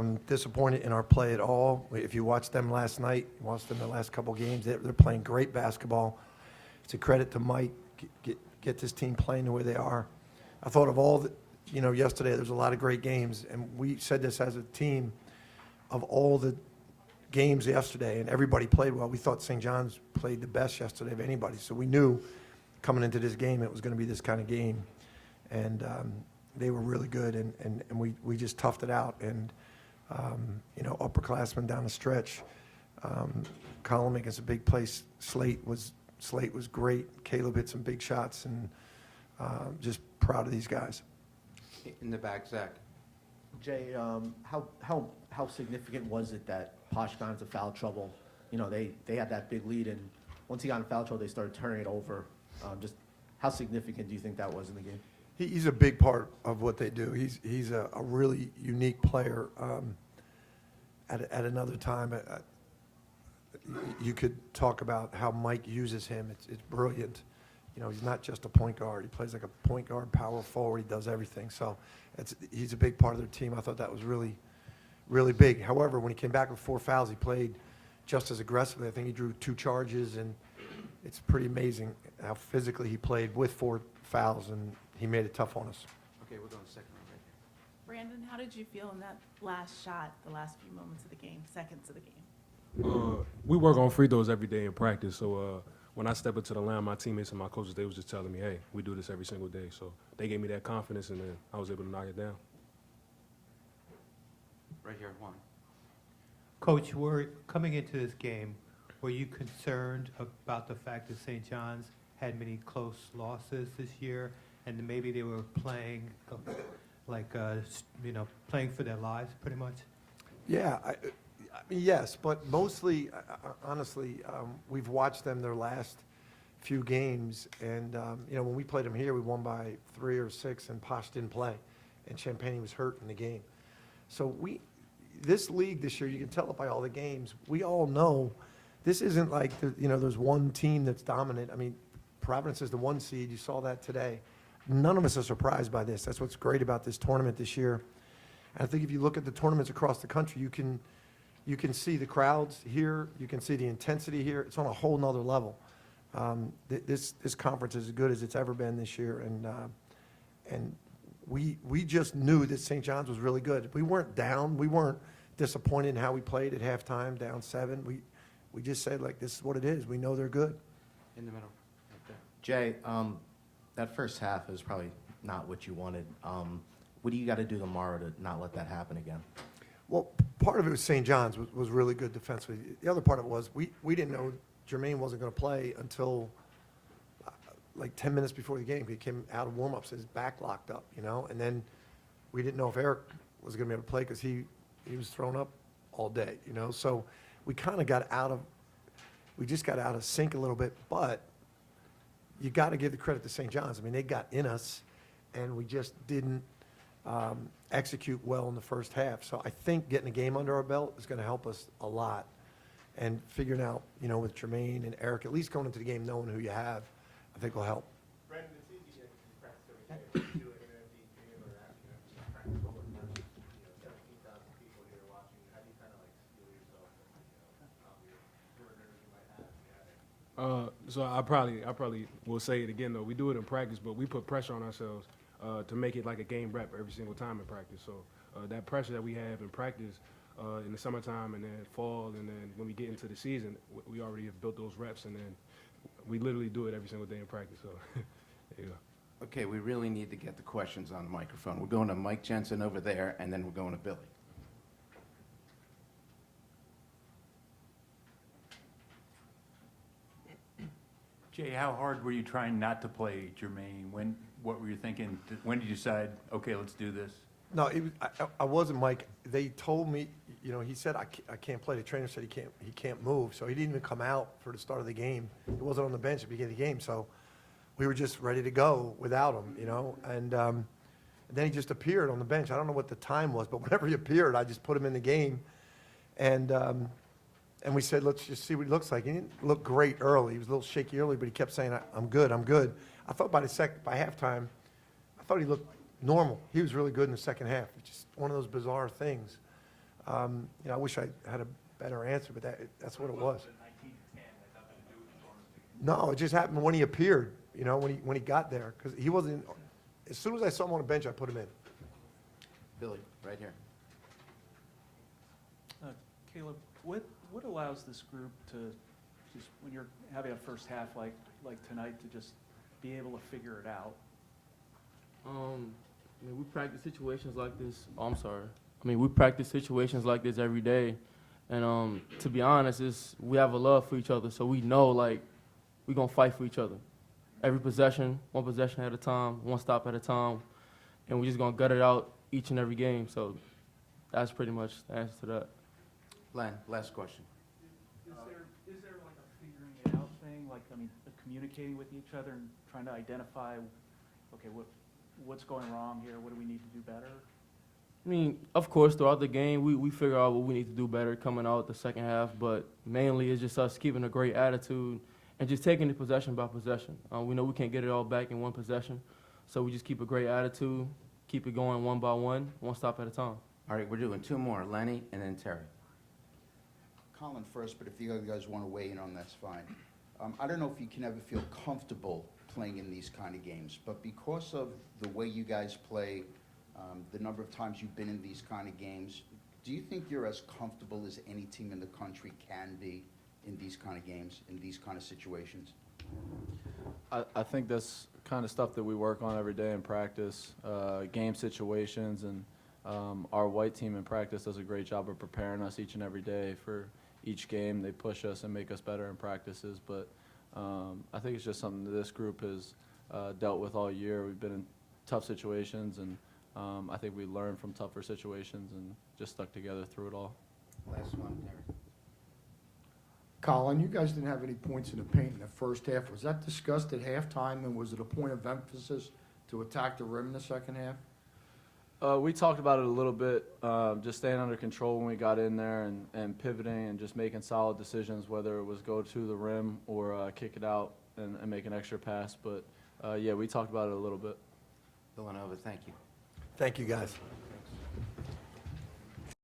I'm disappointed in our play at all. If you watched them last night, watched them the last couple games, they're playing great basketball. It's a credit to Mike, get this team playing the way they are. I thought of all the, yesterday there's a lot of great games, and we said this as a team, of all the games yesterday, and everybody played well. We thought St. John's played the best yesterday of anybody, so we knew coming into this game it was going to be this kind of game. And they were really good, and we just toughed it out. And, upperclassmen down the stretch. Collin making some big plays. Slate was great. Caleb hit some big shots, and just proud of these guys. In the back, Zach. Jay, how significant was it that Posh got into foul trouble? They had that big lead, and once he got in foul trouble, they started turning it over. Just how significant do you think that was in the game? He's a big part of what they do. He's a really unique player. At another time, you could talk about how Mike uses him. It's brilliant. He's not just a point guard. He plays like a point guard, power forward. He does everything. So he's a big part of their team. I thought that was really, really big. However, when he came back with 4 fouls, he played just as aggressively. I think he drew 2 charges, and it's pretty amazing how physically he played with 4 fouls, and he made it tough on us. Okay, we're going second one right here. Brandon, how did you feel in that last shot, the last few moments of the game, seconds of the game? We work on free throws every day in practice, so when I step into the line, my teammates and my coaches, they was just telling me, hey, we do this every single day. So they gave me that confidence, and then I was able to knock it down. Right here, Juan. Coach, coming into this game, were you concerned about the fact that St. John's had many close losses this year, and maybe they were playing, playing for their lives, pretty much? Yeah, I mean, yes, but mostly, honestly, we've watched them their last few games, and when we played them here, we won by 3 or 6, and Posh didn't play, and Champagne was hurt in the game. So this league this year, you can tell it by all the games. We all know this isn't like there's one team that's dominant. I mean, Providence is the 1 seed. You saw that today. None of us are surprised by this. That's what's great about this tournament this year. And I think if you look at the tournaments across the country, you can see the crowds here. You can see the intensity here. It's on a whole nother level. This conference is as good as it's ever been this year, and we just knew that St. John's was really good. We weren't down. We weren't disappointed in how we played at halftime, down 7. We just said, this is what it is. We know they're good. In the middle, right there. Jay, that first half is probably not what you wanted. What do you got to do tomorrow to not let that happen again? Well, part of it was St. John's was really good defensively. The other part of it was we didn't know Jermaine wasn't going to play until like 10 minutes before the game. He came out of warm-ups, his back locked up, and then we didn't know if Eric was going to be able to play because he was thrown up all day, So we kind of we just got out of sync a little bit, but you got to give the credit to St. John's. I mean, they got in us, and we just didn't execute well in the first half. So I think getting a game under our belt is going to help us a lot. And figuring out, with Jermaine and Eric, at least going into the game knowing who you have, I think will help. Brandon, it's easy to practice every day. You do it in an empty game or practice over time. 17,000 people here watching. How do you kind of steel yourself and your nerves you might have if you have it? So I probably will say it again, though. We do it in practice, but we put pressure on ourselves to make it like a game rep every single time in practice. So that pressure that we have in practice in the summertime and then fall, and then when we get into the season, we already have built those reps, and then we literally do it every single day in practice. So there you go. Okay, we really need to get the questions on the microphone. We're going to Mike Jensen over there, and then we're going to Billy. Jay, how hard were you trying not to play Jermaine? What were you thinking? When did you decide, okay, let's do this? No, I wasn't, Mike. They told me, he said I can't play. The trainer said he can't move, so he didn't even come out for the start of the game. He wasn't on the bench at the beginning of the game, so we were just ready to go without him, And then he just appeared on the bench. I don't know what the time was, but whenever he appeared, I just put him in the game, and we said, let's just see what he looks like. He didn't look great early. He was a little shaky early, but he kept saying, I'm good, I'm good. I thought by halftime, I thought he looked normal. He was really good in the second half. It's just one of those bizarre things. I wish I had a better answer, but that's what it was. No, it just happened when he appeared, when he got there, because he wasn't, as soon as I saw him on the bench, I put him in. Billy, right here. Caleb, what allows this group to just, when you're having a first half like tonight, to just be able to figure it out? We practice situations like this. Oh, I'm sorry. We practice situations like this every day, and to be honest, we have a love for each other, so we know we're gonna fight for each other. Every possession, one possession at a time, one stop at a time, and we're just gonna gut it out each and every game. So that's pretty much the answer to that. Len, last question. Is there like a figuring it out thing, communicating with each other and trying to identify, okay, what's going wrong here, what do we need to do better? Of course, throughout the game, we figure out what we need to do better coming out the second half, but mainly it's just us keeping a great attitude and just taking it possession by possession. We know we can't get it all back in one possession, so we just keep a great attitude, keep it going one by one stop at a time. All right, we're doing two more, Lenny and then Terry. Collin first, but if the other guys want to weigh in on, that's fine. I don't know if you can ever feel comfortable playing in these kind of games, but because of the way you guys play, the number of times you've been in these kind of games, do you think you're as comfortable as any team in the country can be in these kind of games, in these kind of situations? I think that's kind of stuff that we work on every day in practice, game situations, and our white team in practice does a great job of preparing us each and every day for each game. They push us and make us better in practices, but I think it's just something that this group has dealt with all year. We've been in tough situations, and I think we learned from tougher situations and just stuck together through it all. Last one, Terry. Collin, you guys didn't have any points in the paint in the first half. Was that discussed at halftime, and was it a point of emphasis to attack the rim in the second half? We talked about it a little bit, just staying under control when we got in there and pivoting and just making solid decisions, whether it was go to the rim or kick it out and make an extra pass. But, yeah, we talked about it a little bit. Villanova, thank you. Thank you, guys.